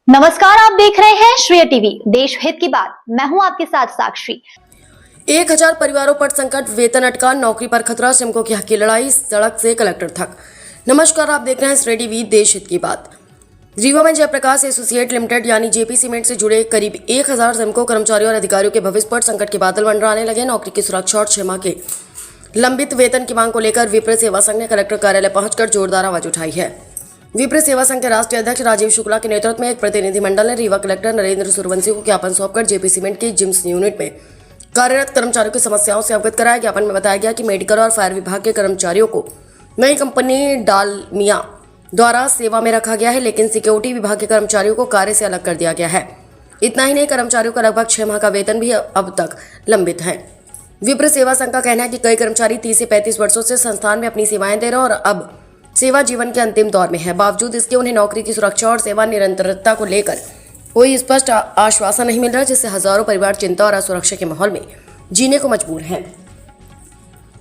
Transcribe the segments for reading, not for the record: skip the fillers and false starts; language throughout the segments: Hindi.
नमस्कार, आप देख रहे हैं श्रेय टीवी, देश हित की बात। मैं हूं आपके साथ साक्षी। 1000 परिवारों पर संकट, वेतन अटका, नौकरी पर खतरा, श्रमिकों की हक की लड़ाई, सड़क से कलेक्टर तक। नमस्कार, आप देख रहे हैं श्रेय टीवी, देश हित की बात। रीवा में जयप्रकाश एसोसिएट लिमिटेड यानी जेपी सीमेंट से जुड़े करीब 1000 श्रमिकों, कर्मचारियों और अधिकारियों के भविष्य पर संकट के बादल मंडराने लगे। नौकरी की सुरक्षा और 6 माह के लंबित वेतन की मांग को लेकर विप्र सेवा संघ ने कलेक्टर कार्यालय पहुंचकर जोरदार आवाज उठाई है। विप्र सेवा संघ के राष्ट्रीय अध्यक्ष राजीव शुक्ला के नेतृत्व में एक प्रतिनिधिमंडल ने रीवा कलेक्टर नरेंद्र सूर्यवंशी को ज्ञापन सौंपकर जेपी सीमेंट की जिम्स यूनिट में कार्यरत कर्मचारियों की समस्याओं से अवगत कराया। ज्ञापन में बताया गया कि मेडिकल और फायर विभाग के कर्मचारियों को नई कंपनी डालमिया द्वारा सेवा में रखा गया है, लेकिन सिक्योरिटी विभाग के कर्मचारियों को कार्य से अलग कर दिया गया है। इतना ही नहीं, कर्मचारियों का लगभग 6 माह का वेतन भी अब तक लंबित है। विप्र सेवा संघ का कहना है कि कई कर्मचारी 30 से 35 वर्षों से संस्थान में अपनी सेवाएं दे रहे हैं और अब सेवा जीवन के अंतिम दौर में है। बावजूद इसके उन्हें नौकरी की सुरक्षा और सेवा निरंतरता को लेकर कोई स्पष्ट आश्वासन नहीं मिल रहा, जिससे हजारों परिवार चिंता और असुरक्षा के माहौल में जीने को मजबूर हैं।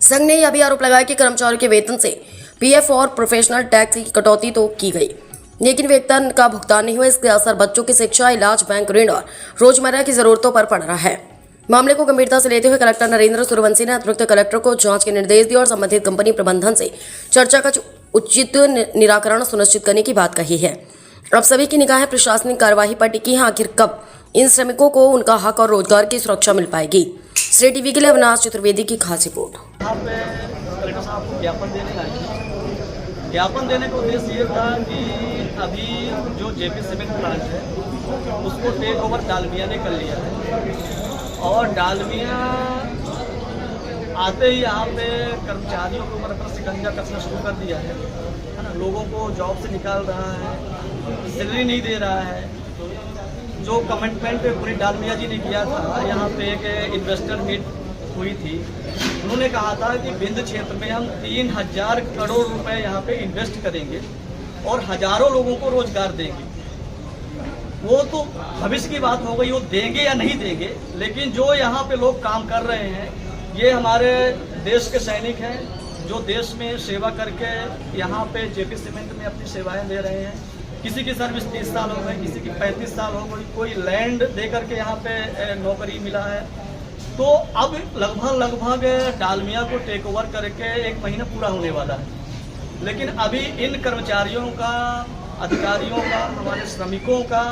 संघ ने यह भी आरोप लगाया कि कर्मचारियों के वेतन से पीएफ और प्रोफेशनल टैक्स की कटौती तो की गई, लेकिन वेतन का भुगतान नहीं हुआ। इसका असर बच्चों की शिक्षा, इलाज, बैंक ऋण और रोजमर्रा की जरूरतों पर पड़ रहा है। मामले को गंभीरता से लेते हुए कलेक्टर नरेंद्र सूर्यवंशी ने अतिरिक्त कलेक्टर को जांच के निर्देश दिए और संबंधित कंपनी प्रबंधन से चर्चा का उचित निराकरण सुनिश्चित करने की बात कही है। अब सभी की निगाहें प्रशासनिक कार्यवाही पर टिकी है। आखिर कब इन श्रमिकों को उनका हक और रोजगार की सुरक्षा मिल पाएगी। श्रेय टीवी के लिए अविनाश चतुर्वेदी की खास रिपोर्ट। यहाँ पे कलेक्टर साहब को ज्ञापन देने आए थे। ज्ञापन देने का उद्देश्य ये था कि अभी जो जेपी सीमेंट प्लांट है उसको टेक ओवर डालमिया ने कर लिया है और डालमिया आते ही यहाँ पे कर्मचारियों के ऊपर अपना शिकंजा कसना शुरू कर दिया है ना। लोगों को जॉब से निकाल रहा है, सैलरी नहीं दे रहा है। जो कमिटमेंट पूरी डालमिया जी ने किया था, यहाँ पे एक इन्वेस्टर मीट हुई थी, उन्होंने कहा था कि बिंद क्षेत्र में हम 3000 करोड़ रुपए यहाँ पे इन्वेस्ट करेंगे और हजारों लोगों को रोजगार देंगे। वो तो भविष्य की बात हो गई, वो देंगे या नहीं देंगे, लेकिन जो यहाँ पे लोग काम कर रहे हैं ये हमारे देश के सैनिक हैं जो देश में सेवा करके यहाँ पे जेपी सीमेंट में अपनी सेवाएं दे रहे हैं। किसी की सर्विस 30 साल हो गई, किसी की 35 साल हो गई, कोई लैंड दे करके यहाँ पे नौकरी मिला है। तो अब लगभग डालमिया को टेक ओवर करके 1 महीना पूरा होने वाला है, लेकिन अभी इन कर्मचारियों का, अधिकारियों का, हमारे श्रमिकों का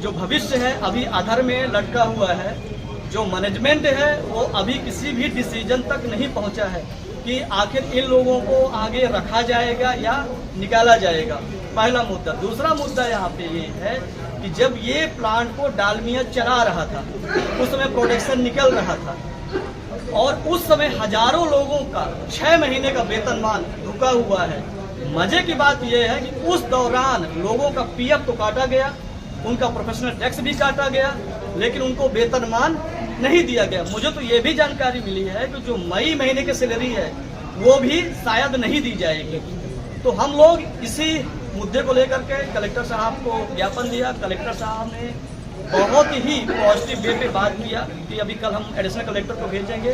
जो भविष्य है अभी अधर में लटका हुआ है। जो मैनेजमेंट है वो अभी किसी भी डिसीजन तक नहीं पहुंचा है कि आखिर इन लोगों को आगे रखा जाएगा या निकाला जाएगा। पहला मुद्दा। दूसरा मुद्दा यहाँ पे ये है कि जब ये प्लांट को डालमिया चला रहा था उस समय प्रोडक्शन निकल रहा था और उस समय हजारों लोगों का 6 महीने का वेतनमान रुका हुआ है। मजे की बात यह है कि उस दौरान लोगों का पीएफ तो काटा गया, उनका प्रोफेशनल टैक्स भी काटा गया, लेकिन उनको वेतनमान नहीं दिया गया। मुझे तो ये भी जानकारी मिली है कि जो मई महीने की सैलरी है वो भी शायद नहीं दी जाएगी। तो हम लोग इसी मुद्दे को लेकर के कलेक्टर साहब को ज्ञापन दिया। कलेक्टर साहब ने बहुत ही पॉजिटिव वे पे बात किया कि अभी कल हम एडिशनल कलेक्टर को भेजेंगे,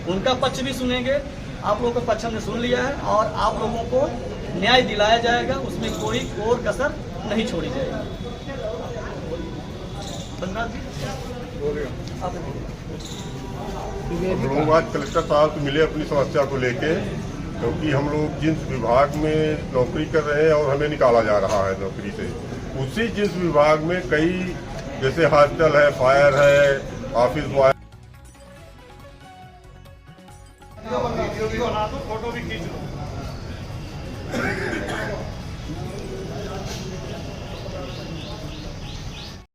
उनका पक्ष भी सुनेंगे। आप लोगों का पक्ष हमने सुन लिया है और आप लोगों को न्याय दिलाया जाएगा, उसमें कोई और कसर नहीं छोड़ी जाएगी। हम लोग आज कलेक्टर साहब से मिले अपनी समस्या को लेके, क्योंकि हम लोग जिस विभाग में नौकरी कर रहे हैं और हमें निकाला जा रहा है नौकरी से, उसी जिस विभाग में कई जैसे हॉस्टल है, फायर है, ऑफिस बॉय, फोटो भी खींच लो।